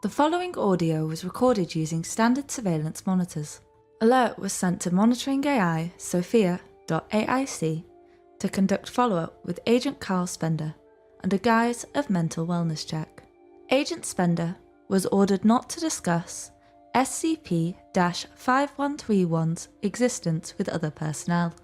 The following audio was recorded using standard surveillance monitors. Alert was sent to monitoring AI Sophia.aic to conduct follow-up with Agent Carl Spender under guise of mental wellness check. Agent Spender was ordered not to discuss SCP-5131's existence with other personnel,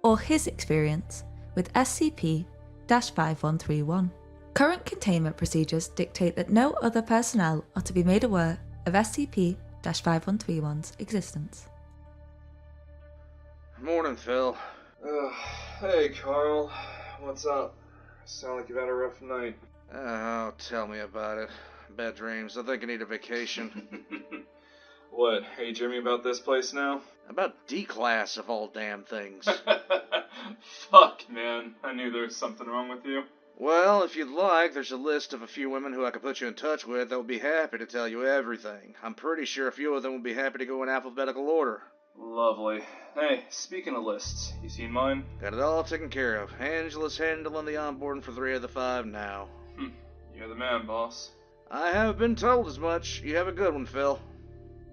or his experience with SCP-5131. Current containment procedures dictate that no other personnel are to be made aware of SCP-5131's existence. Morning, Phil. Hey, Carl. What's up? Sound like you've had a rough night. Oh, tell me about it. Bad dreams. I think I need a vacation. What, are you dreaming about this place now? About D-Class of all damn things. Fuck, man. I knew there was something wrong with you. Well, if you'd like, there's a list of a few women who I could put you in touch with that would be happy to tell you everything. I'm pretty sure a few of them would be happy to go in alphabetical order. Lovely. Hey, speaking of lists, you seen mine? Got it all taken care of. Angela's handling the onboarding for 3 of the 5 now. You're the man, boss. I have been told as much. You have a good one, Phil.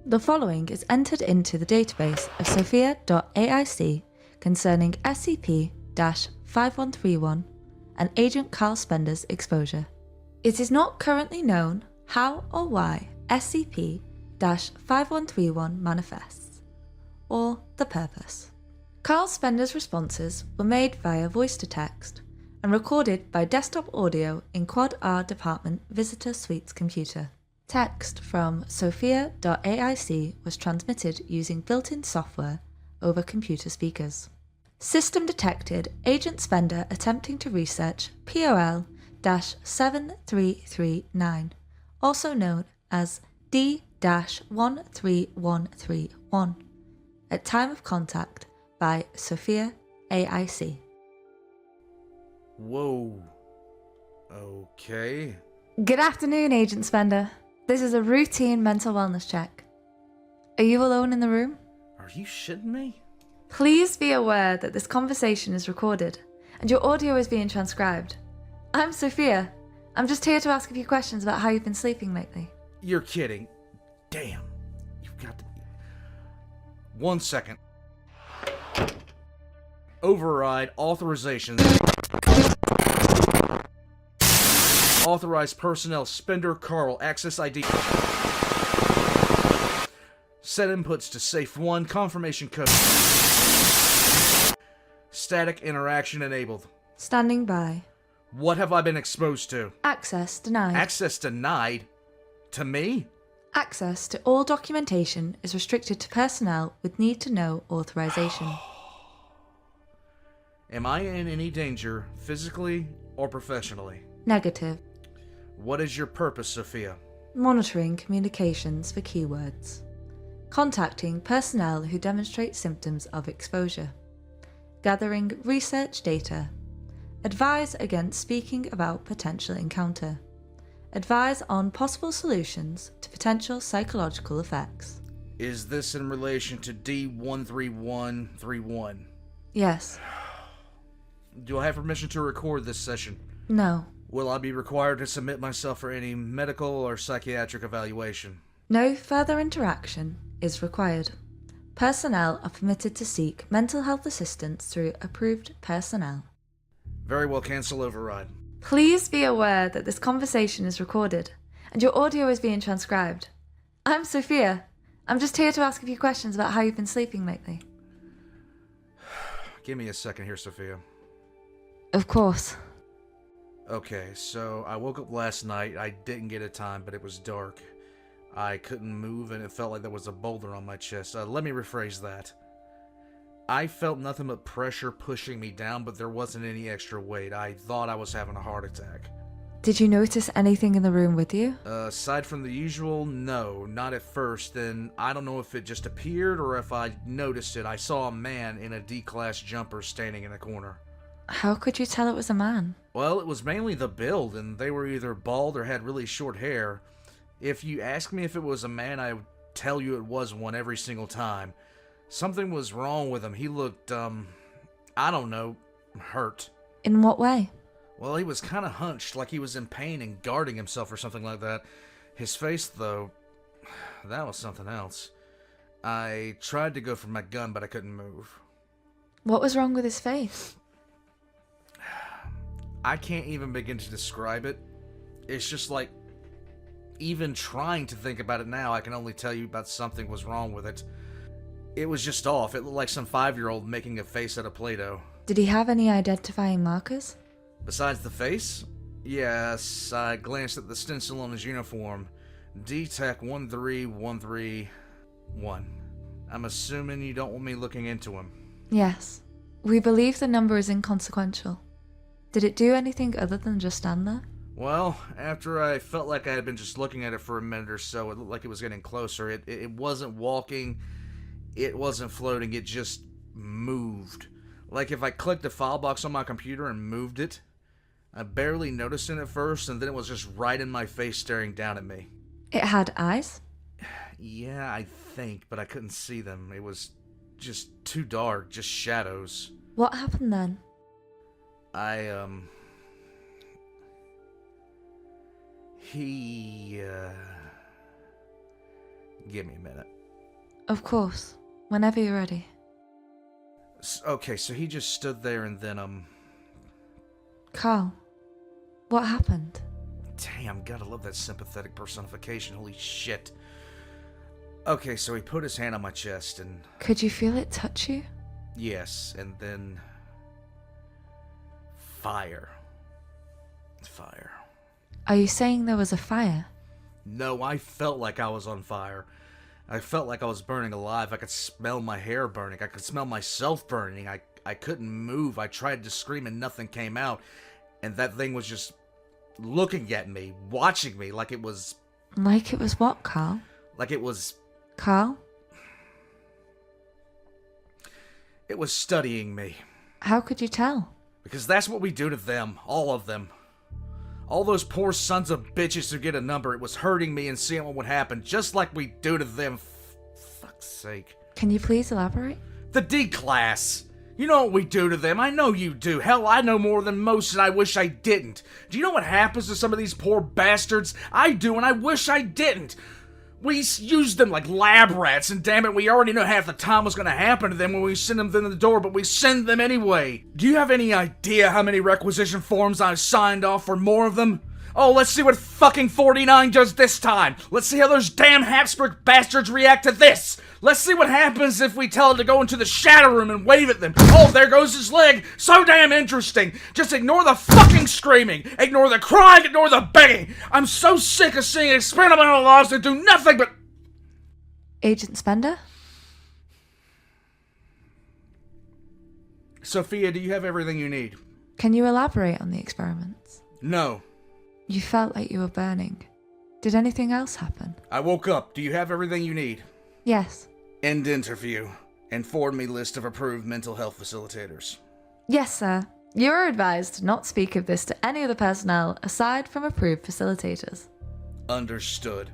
The following is entered into the database of Sophia.aic concerning SCP-5131 and Agent Carl Spender's exposure. It is not currently known how or why SCP-5131 manifests, or the purpose. Carl Spender's responses were made via voice-to-text and recorded by desktop audio in Quad R Department Visitor Suite's computer. Text from Sophia.aic was transmitted using built-in software over computer speakers. System detected Agent Spender attempting to research POL-73339, also known as D-13131, at time of contact by Sophia AIC. Whoa. Okay. Good afternoon, Agent Spender. This is a routine mental wellness check. Are you alone in the room? Are you shitting me? Please be aware that this conversation is recorded and your audio is being transcribed. I'm Sophia. I'm just here to ask a few questions about how you've been sleeping lately. You're kidding. Damn. You've got to... 1 second. Override authorization. Authorized personnel Spender Carl. Access ID. Set inputs to Safe 1. Confirmation code. Static interaction enabled. Standing by. What have I been exposed to? Access denied. Access denied? To me? Access to all documentation is restricted to personnel with need-to-know authorization. Am I in any danger, physically or professionally? Negative. What is your purpose, Sophia? Monitoring communications for keywords. Contacting personnel who demonstrate symptoms of exposure. Gathering research data. Advise against speaking about potential encounter. Advise on possible solutions to potential psychological effects. Is this in relation to D-13131? Yes. Do I have permission to record this session? No. Will I be required to submit myself for any medical or psychiatric evaluation? No further interaction is required. Personnel are permitted to seek mental health assistance through approved personnel. Very well, cancel override. Please be aware that this conversation is recorded and your audio is being transcribed. I'm Sophia. I'm just here to ask a few questions about how you've been sleeping lately. Give me a second here, Sophia. Of course. Okay, so I woke up last night. I didn't get a time, but it was dark. I couldn't move, and it felt like there was a boulder on my chest. Let me rephrase that. I felt nothing but pressure pushing me down, but there wasn't any extra weight. I thought I was having a heart attack. Did you notice anything in the room with you? Aside from the usual, no, not at first. Then I don't know if it just appeared or if I noticed it. I saw a man in a D-Class jumper standing in a corner. How could you tell it was a man? Well, it was mainly the build, and they were either bald or had really short hair. If you asked me if it was a man, I would tell you it was one every single time. Something was wrong with him. He looked, I don't know, hurt. In what way? Well, he was kind of hunched, like he was in pain and guarding himself or something like that. His face, though, that was something else. I tried to go for my gun, but I couldn't move. What was wrong with his face? I can't even begin to describe it. It's just like, even trying to think about it now, I can only tell you about something was wrong with it. It was just off. It looked like some 5-year-old making a face out of Play-Doh. Did he have any identifying markers? Besides the face? Yes, I glanced at the stencil on his uniform. D-Tech 13131. I'm assuming you don't want me looking into him. Yes. We believe the number is inconsequential. Did it do anything other than just stand there? Well, after I felt like I had been just looking at it for a minute or so, it looked like it was getting closer. It wasn't walking, it wasn't floating, it just moved. Like if I clicked a file box on my computer and moved it. I barely noticed it at first, and then it was just right in my face staring down at me. It had eyes? Yeah, I think, but I couldn't see them. It was just too dark, just shadows. What happened then? Give me a minute. Of course. Whenever you're ready. Okay, so he just stood there and then, Carl, what happened? Damn, gotta love that sympathetic personification, holy shit. Okay, so he put his hand on my chest and... Could you feel it touch you? Yes, and then... Fire. Are you saying there was a fire? No, I felt like I was on fire. I felt like I was burning alive. I could smell my hair burning. I could smell myself burning. I couldn't move. I tried to scream and nothing came out. And that thing was just looking at me, watching me like it was... Like it was what, Carl? Like it was... Carl? It was studying me. How could you tell? Because that's what we do to them. All of them. All those poor sons of bitches who get a number. It was hurting me and seeing what would happen. Just like we do to them. Fuck's sake. Can you please elaborate? The D-Class. You know what we do to them. I know you do. Hell, I know more than most and I wish I didn't. Do you know what happens to some of these poor bastards? I do and I wish I didn't. We use them like lab rats, and damn it, we already know half the time what's going to happen to them when we send them through the door, but we send them anyway. Do you have any idea how many requisition forms I've signed off for more of them? Oh, let's see what fucking 49 does this time. Let's see how those damn Habsburg bastards react to this. Let's see what happens if we tell it to go into the shadow room and wave at them. Oh, there goes his leg. So damn interesting. Just ignore the fucking screaming. Ignore the crying. Ignore the begging. I'm so sick of seeing experimental laws that do nothing but... Agent Spender? Sophia, do you have everything you need? Can you elaborate on the experiments? No. You felt like you were burning. Did anything else happen? I woke up. Do you have everything you need? Yes. End interview. And forward me list of approved mental health facilitators. Yes, sir. You are advised to not speak of this to any other personnel aside from approved facilitators. Understood.